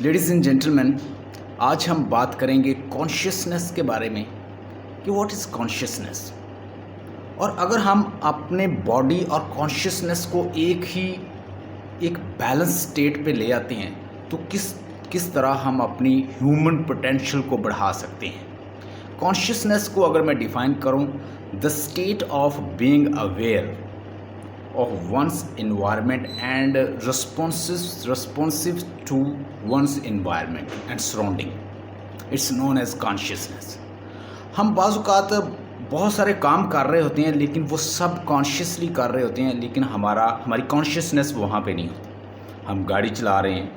Ladies and gentleman, आज हम बात करेंगे कॉन्शियसनेस के बारे में कि व्हाट इज़ कॉन्शियसनेस। और अगर हम अपने बॉडी और कॉन्शियसनेस को एक बैलेंस स्टेट पे ले आते हैं तो किस किस तरह हम अपनी ह्यूमन पोटेंशियल को बढ़ा सकते हैं। कॉन्शियसनेस को अगर मैं डिफ़ाइन करूं, the state of being aware of one's environment and responsive to one's environment and surrounding. It's known as consciousness. हम बाज़-औक़ात बहुत सारे काम कर रहे होते हैं लेकिन वो सब कॉन्शियसली कर रहे होते हैं, लेकिन हमारी कॉन्शियसनेस वहाँ पे नहीं होती। हम गाड़ी चला रहे हैं,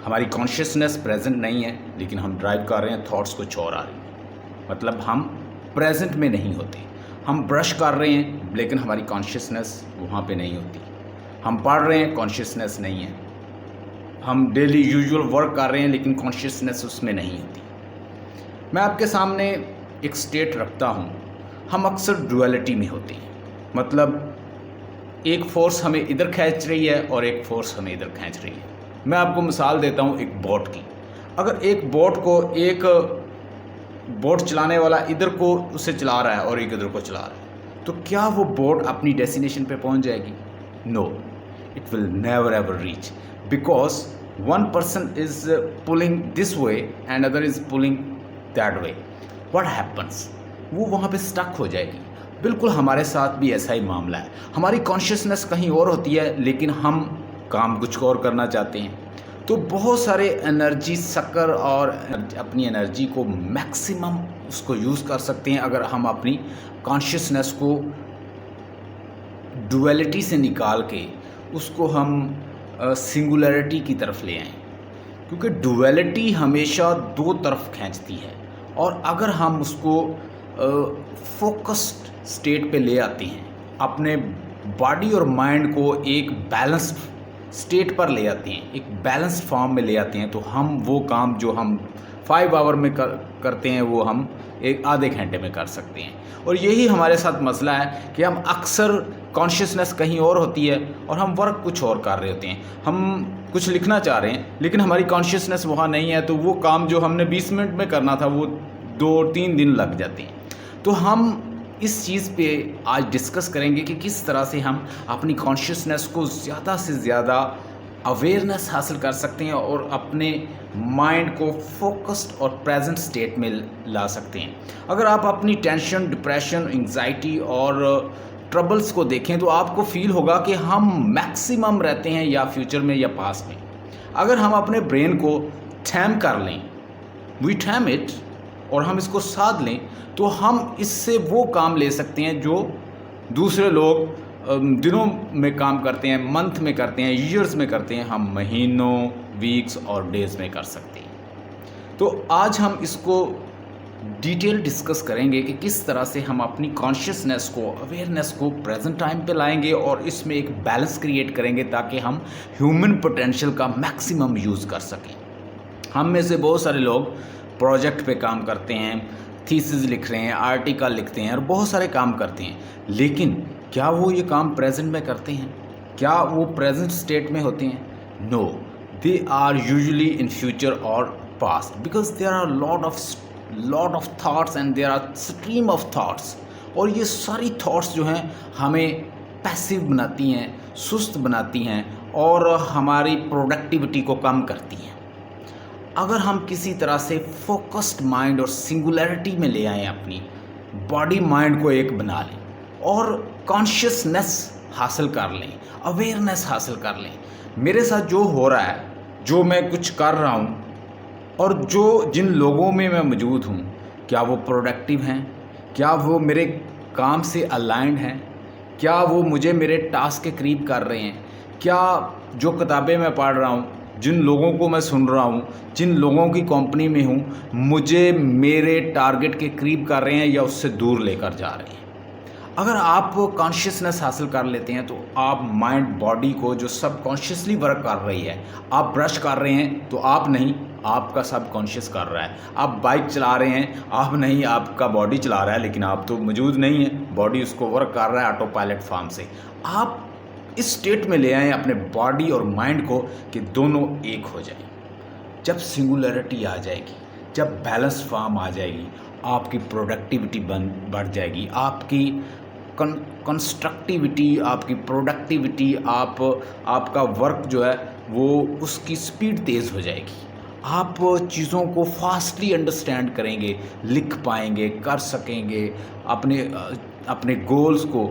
हमारी कॉन्शियसनेस प्रेजेंट नहीं है, लेकिन हम ड्राइव कर रहे हैं, थॉट्स कुछ और आ रही हैं, मतलब हम प्रेजेंट में नहीं होते। हम ब्रश कर रहे हैं लेकिन हमारी कॉन्शियसनेस वहाँ पे नहीं होती। हम पढ़ रहे हैं, कॉन्शियसनेस नहीं है। हम डेली यूजुअल वर्क कर रहे हैं लेकिन कॉन्शियसनेस उसमें नहीं होती। मैं आपके सामने एक स्टेट रखता हूँ। हम अक्सर डुअलिटी में होते हैं, मतलब एक फोर्स हमें इधर खींच रही है और एक फोर्स हमें इधर खींच रही है। मैं आपको मिसाल देता हूँ एक बोट की। अगर एक बोट चलाने वाला इधर को उसे चला रहा है और एक इधर को चला रहा है, तो क्या वो बोट अपनी डेस्टिनेशन पे पहुंच जाएगी? No, it will never ever reach, because one person is pulling this way and other is pulling that way. What happens? वो वहाँ पे स्टक हो जाएगी। बिल्कुल हमारे साथ भी ऐसा ही मामला है। हमारी कॉन्शियसनेस कहीं और होती है लेकिन हम काम कुछ और करना चाहते हैं। तो बहुत सारे एनर्जी सकर और अपनी एनर्जी को मैक्सिमम उसको यूज़ कर सकते हैं अगर हम अपनी कॉन्शियसनेस को डुअलिटी से निकाल के उसको हम सिंगुलरिटी की तरफ ले आएं, क्योंकि डुअलिटी हमेशा दो तरफ खींचती है। और अगर हम उसको फोकस्ड स्टेट पे ले आते हैं, अपने बॉडी और माइंड को एक बैलेंस्ड स्टेट पर ले आते हैं, एक बैलेंस्ड फॉर्म में ले आते हैं, तो हम वो काम जो हम 5 आवर में करते हैं वो हम एक आधे घंटे में कर सकते हैं। और यही हमारे साथ मसला है कि हम अक्सर कॉन्शियसनेस कहीं और होती है और हम वर्क कुछ और कर रहे होते हैं। हम कुछ लिखना चाह रहे हैं लेकिन हमारी कॉन्शियसनेस वहाँ नहीं है, तो वो काम जो हमने 20 मिनट में करना था वो 2-3 दिन लग जाते हैं। तो हम इस चीज़ पे आज डिस्कस करेंगे कि किस तरह से हम अपनी कॉन्शियसनेस को ज़्यादा से ज़्यादा अवेयरनेस हासिल कर सकते हैं और अपने माइंड को फोकस्ड और प्रेजेंट स्टेट में ला सकते हैं। अगर आप अपनी टेंशन, डिप्रेशन, एंग्जाइटी और ट्रबल्स को देखें तो आपको फील होगा कि हम मैक्सिमम रहते हैं या फ्यूचर में या पास्ट में। अगर हम अपने ब्रेन को थैम कर लें, वी थैम इट, और हम इसको साध लें, तो हम इससे वो काम ले सकते हैं जो दूसरे लोग दिनों में काम करते हैं, मंथ में करते हैं, ईयर्स में करते हैं, हम महीनों, वीक्स और डेज़ में कर सकते हैं। तो आज हम इसको डिटेल डिस्कस करेंगे कि किस तरह से हम अपनी कॉन्शियसनेस को, अवेयरनेस को प्रेजेंट टाइम पे लाएंगे और इसमें एक बैलेंस क्रिएट करेंगे ताकि हम ह्यूमन पोटेंशियल का मैक्सिमम यूज़ कर सकें। हम में से बहुत सारे लोग प्रोजेक्ट पे काम करते हैं, थीसिस लिख रहे हैं, आर्टिकल लिखते हैं और बहुत सारे काम करते हैं, लेकिन क्या वो ये काम प्रेजेंट में करते हैं? क्या वो प्रेजेंट स्टेट में होते हैं? No, they are usually in future और past, because there are lot of thoughts and there are stream of thoughts. और ये सारी थॉट्स जो हैं हमें पैसिव बनाती हैं, सुस्त बनाती हैं और हमारी प्रोडक्टिविटी को कम करती हैं। अगर हम किसी तरह से फोकस्ड माइंड और सिंगुलरिटी में ले आएँ, अपनी बॉडी माइंड को एक बना लें और कॉन्शियसनेस हासिल कर लें, अवेयरनेस हासिल कर लें, मेरे साथ जो हो रहा है, जो मैं कुछ कर रहा हूँ और जिन लोगों में मैं मौजूद हूँ, क्या वो प्रोडक्टिव हैं? क्या वो मेरे काम से अलाइंड हैं? क्या वो मुझे मेरे टास्क के करीब कर रहे हैं? क्या जो किताबें मैं पढ़ रहा हूँ, जिन लोगों को मैं सुन रहा हूँ, जिन लोगों की कंपनी में हूँ, मुझे मेरे टारगेट के करीब कर रहे हैं या उससे दूर लेकर जा रहे हैं? अगर आप कॉन्शियसनेस हासिल कर लेते हैं तो आप माइंड, बॉडी को जो सब कॉन्शियसली वर्क कर रही है, आप ब्रश कर रहे हैं तो आप नहीं, आपका सब कॉन्शियस कर रहा है। आप बाइक चला रहे हैं, आप नहीं, आपका बॉडी चला रहा है, लेकिन आप तो मौजूद नहीं है, बॉडी उसको वर्क कर रहा है ऑटो पायलट फॉर्म से। आप इस स्टेट में ले आएँ अपने बॉडी और माइंड को कि दोनों एक हो जाएं। जब सिंगुलरिटी आ जाएगी, जब बैलेंस फॉर्म आ जाएगी, आपकी प्रोडक्टिविटी बढ़ जाएगी, आपकी कंस्ट्रक्टिविटी, आपकी प्रोडक्टिविटी, आपका वर्क जो है वो उसकी स्पीड तेज़ हो जाएगी। आप चीज़ों को फास्टली अंडरस्टैंड करेंगे, लिख पाएंगे, कर सकेंगे, अपने गोल्स को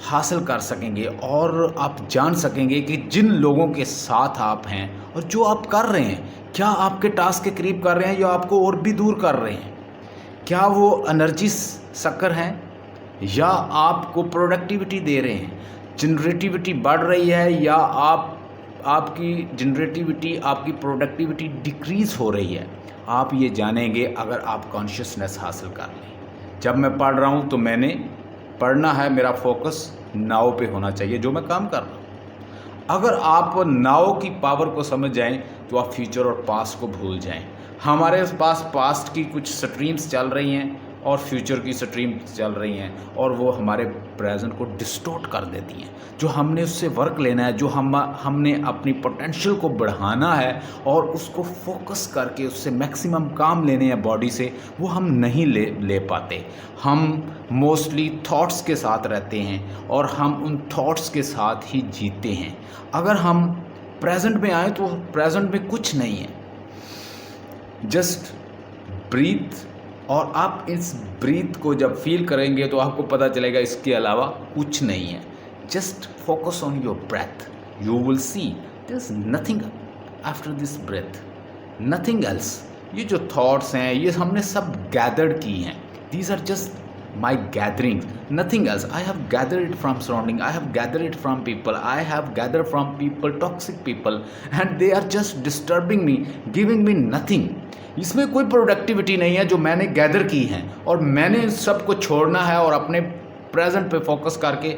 हासिल कर सकेंगे और आप जान सकेंगे कि जिन लोगों के साथ आप हैं और जो आप कर रहे हैं, क्या आपके टास्क के करीब कर रहे हैं या आपको और भी दूर कर रहे हैं। क्या वो एनर्जी सक्कर हैं या आपको प्रोडक्टिविटी दे रहे हैं। जनरेटिविटी बढ़ रही है या आपकी जनरेटिविटी, आपकी प्रोडक्टिविटी डिक्रीज़ हो रही है। आप ये जानेंगे अगर आप कॉन्शियसनेस हासिल कर लें। जब मैं पढ़ रहा हूँ तो मैंने पढ़ना है, मेरा फोकस नाव पे होना चाहिए जो मैं काम कर रहा हूँ। अगर आप नाव की पावर को समझ जाएं तो आप फ्यूचर और पास्ट को भूल जाएं। हमारे पास पास्ट की कुछ स्ट्रीम्स चल रही हैं और फ्यूचर की स्ट्रीम्स चल रही हैं और वो हमारे प्रेजेंट को डिस्टॉर्ट कर देती हैं। जो हमने उससे वर्क लेना है, जो हमने अपनी पोटेंशियल को बढ़ाना है और उसको फोकस करके उससे मैक्सिमम काम लेने हैं बॉडी से, वो हम नहीं ले पाते। हम मोस्टली थॉट्स के साथ रहते हैं और हम उन थॉट्स के साथ ही जीते हैं। अगर हम प्रेजेंट में आए तो प्रेजेंट में कुछ नहीं है, जस्ट ब्रीथ। और आप इस ब्रीथ को जब फील करेंगे तो आपको पता चलेगा इसके अलावा कुछ नहीं है। Just focus on your breath, you will see there is nothing after this breath, nothing else. ये जो थॉट्स हैं ये हमने सब गैदर्ड की हैं, these are just my gatherings, nothing else. I have gathered it from surrounding, I have gathered it from people, I have gathered from people, toxic people, and they are just disturbing me, giving me nothing. इसमें कोई productivity नहीं है जो मैंने gather की है और मैंने सबको छोड़ना है और अपने प्रेजेंट पे फोकस करके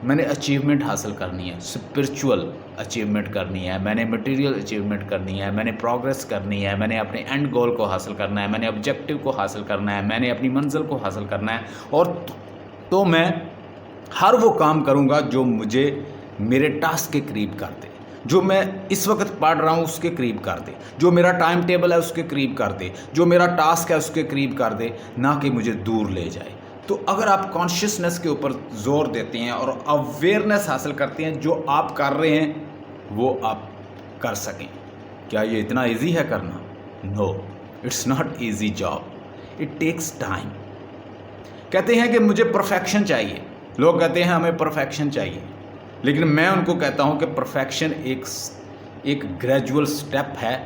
मैंने अचीवमेंट हासिल करनी है, स्पिरिचुअल अचीवमेंट करनी है, मैंने मटेरियल अचीवमेंट करनी है, मैंने प्रोग्रेस करनी है, मैंने अपने एंड गोल को हासिल करना है, मैंने ऑब्जेक्टिव को हासिल करना है, मैंने अपनी मंजिल को हासिल करना है। और तो मैं हर वो काम करूँगा जो मुझे मेरे टास्क के करीब कर दे, जो मैं इस वक्त पढ़ रहा हूँ उसके करीब कर दे, जो मेरा टाइम टेबल है उसके करीब कर दे, जो मेरा टास्क है उसके करीब कर दे, ना कि मुझे दूर ले जाए। तो अगर आप कॉन्शियसनेस के ऊपर जोर देते हैं और अवेयरनेस हासिल करते हैं, जो आप कर रहे हैं वो आप कर सकें। क्या ये इतना इजी है करना? No, it's not easy job, it takes time. कहते हैं कि मुझे परफेक्शन चाहिए, लोग कहते हैं हमें परफेक्शन चाहिए, लेकिन मैं उनको कहता हूं कि परफेक्शन एक ग्रेजुअल स्टेप है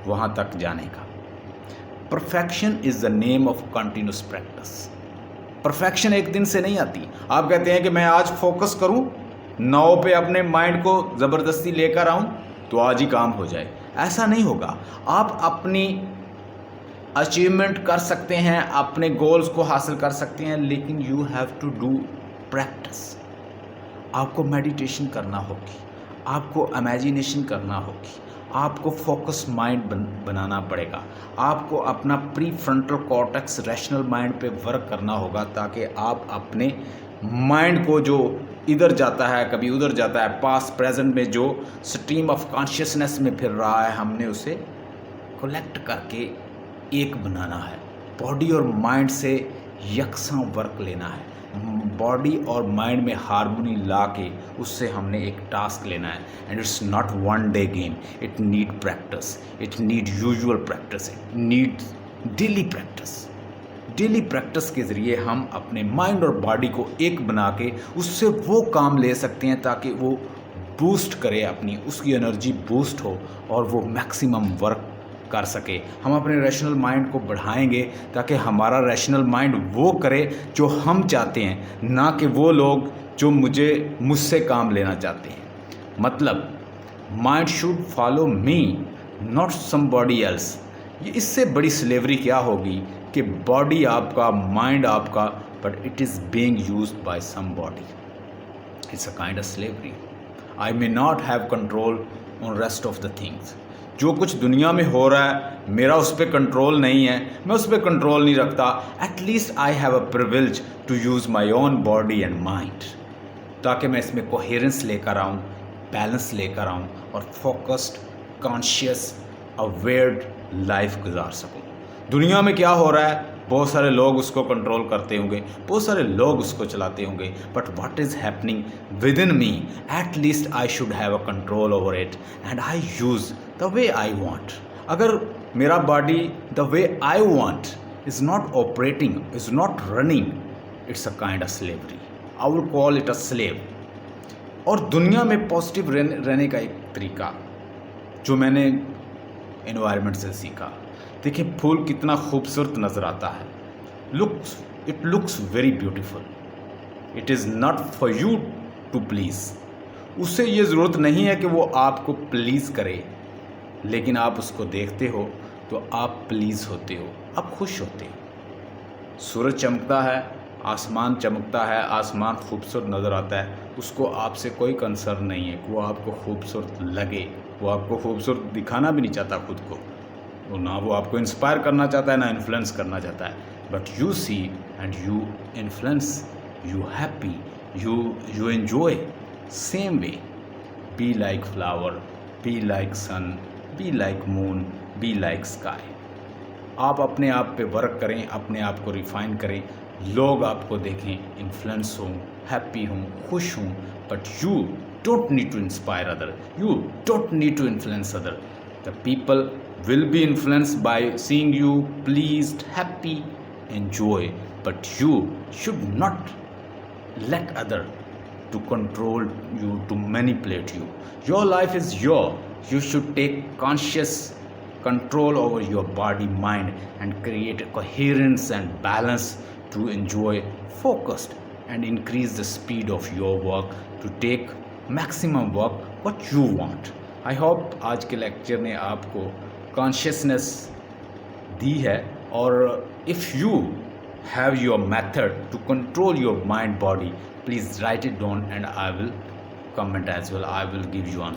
वहां तक जाने का। Perfection is the name of continuous practice. Perfection एक दिन से नहीं आती। आप कहते हैं कि मैं आज फोकस करूं, नाव पे अपने माइंड को ज़बरदस्ती लेकर आऊं तो आज ही काम हो जाए, ऐसा नहीं होगा। आप अपनी अचीवमेंट कर सकते हैं, अपने गोल्स को हासिल कर सकते हैं, लेकिन you have to do practice. आपको मेडिटेशन करना होगी, आपको इमेजिनेशन करना होगी, आपको फोकस माइंड बनाना पड़ेगा, आपको अपना pre frontal cortex rational mind पे वर्क करना होगा, ताकि आप अपने माइंड को जो इधर जाता है कभी उधर जाता है, पास्ट प्रेजेंट में जो स्ट्रीम ऑफ कॉन्शियसनेस में फिर रहा है, हमने उसे कलेक्ट करके एक बनाना है। बॉडी और माइंड से यकसां वर्क लेना है, बॉडी और माइंड में हार्मोनी ला के उससे हमने एक टास्क लेना है। And it's not one day game, it need practice, it need usual practice, it need daily practice. Daily practice के ज़रिए हम अपने माइंड और बॉडी को एक बना के उससे वो काम ले सकते हैं ताकि वो बूस्ट करे, अपनी उसकी एनर्जी बूस्ट हो और वो मैक्सिमम वर्क कर सके। हम अपने रैशनल माइंड को बढ़ाएंगे ताकि हमारा रैशनल माइंड वो करे जो हम चाहते हैं, ना कि वो लोग जो मुझसे काम लेना चाहते हैं। मतलब mind should follow me, not somebody else. ये इससे बड़ी स्लेवरी क्या होगी कि बॉडी आपका, माइंड आपका, but it is being used by somebody. It's a kind of slavery. I may not have control on rest of the things. जो कुछ दुनिया में हो रहा है मेरा उस पर कंट्रोल नहीं है, मैं उस पर कंट्रोल नहीं रखता। At least I have a privilege to use my own body and mind, ताकि मैं इसमें कोहेरेंस लेकर आऊँ, बैलेंस लेकर आऊँ और फोकस्ड कॉन्शियस अवेयर लाइफ गुजार सकूं। दुनिया में क्या हो रहा है, बहुत सारे लोग उसको कंट्रोल करते होंगे, बहुत सारे लोग उसको चलाते होंगे, but what is happening with in me, at least I should have a control over it and I use the way I want. अगर मेरा body the way I want is not operating, is not running, it's a kind of slavery, I will call it a slave. और दुनिया में positive रहने का एक तरीका जो मैंने एनवायरनमेंट से सीखा, देखिए फूल कितना खूबसूरत नज़र आता है, it looks very beautiful, it is not for you to please. उससे ये ज़रूरत नहीं है कि वो आपको प्लीज़ करे, लेकिन आप उसको देखते हो तो आप प्लीज़ होते हो, आप खुश होते हो। सूरज चमकता है, आसमान चमकता है, आसमान खूबसूरत नज़र आता है, उसको आपसे कोई कंसर्न नहीं है कि वो आपको खूबसूरत लगे, वो आपको खूबसूरत दिखाना भी नहीं चाहता खुद को, वो ना वो आपको इंस्पायर करना चाहता है ना इन्फ्लुएंस करना चाहता है, but you see and you influence, you happy, you enjoy same way. Be like flower, be like sun, be like moon, be like sky. आप अपने आप पे वर्क करें, अपने आप को रिफाइन करें, लोग आपको देखें, इन्फ्लुएंस हों, हैप्पी हों, खुश हों, but you don't need to inspire other, you don't need to influence other. The people will be influenced by seeing you pleased, happy, enjoy, but you should not let other to control you, to manipulate you. Your life is you should take conscious control over your body, mind, and create a coherence and balance to enjoy focused and increase the speed of your work to take maximum work what you want. I hope आज के lecture ने आपको consciousness दी है, और if you have your method to control your mind body, please write it down and I will comment as well, I will give you answer.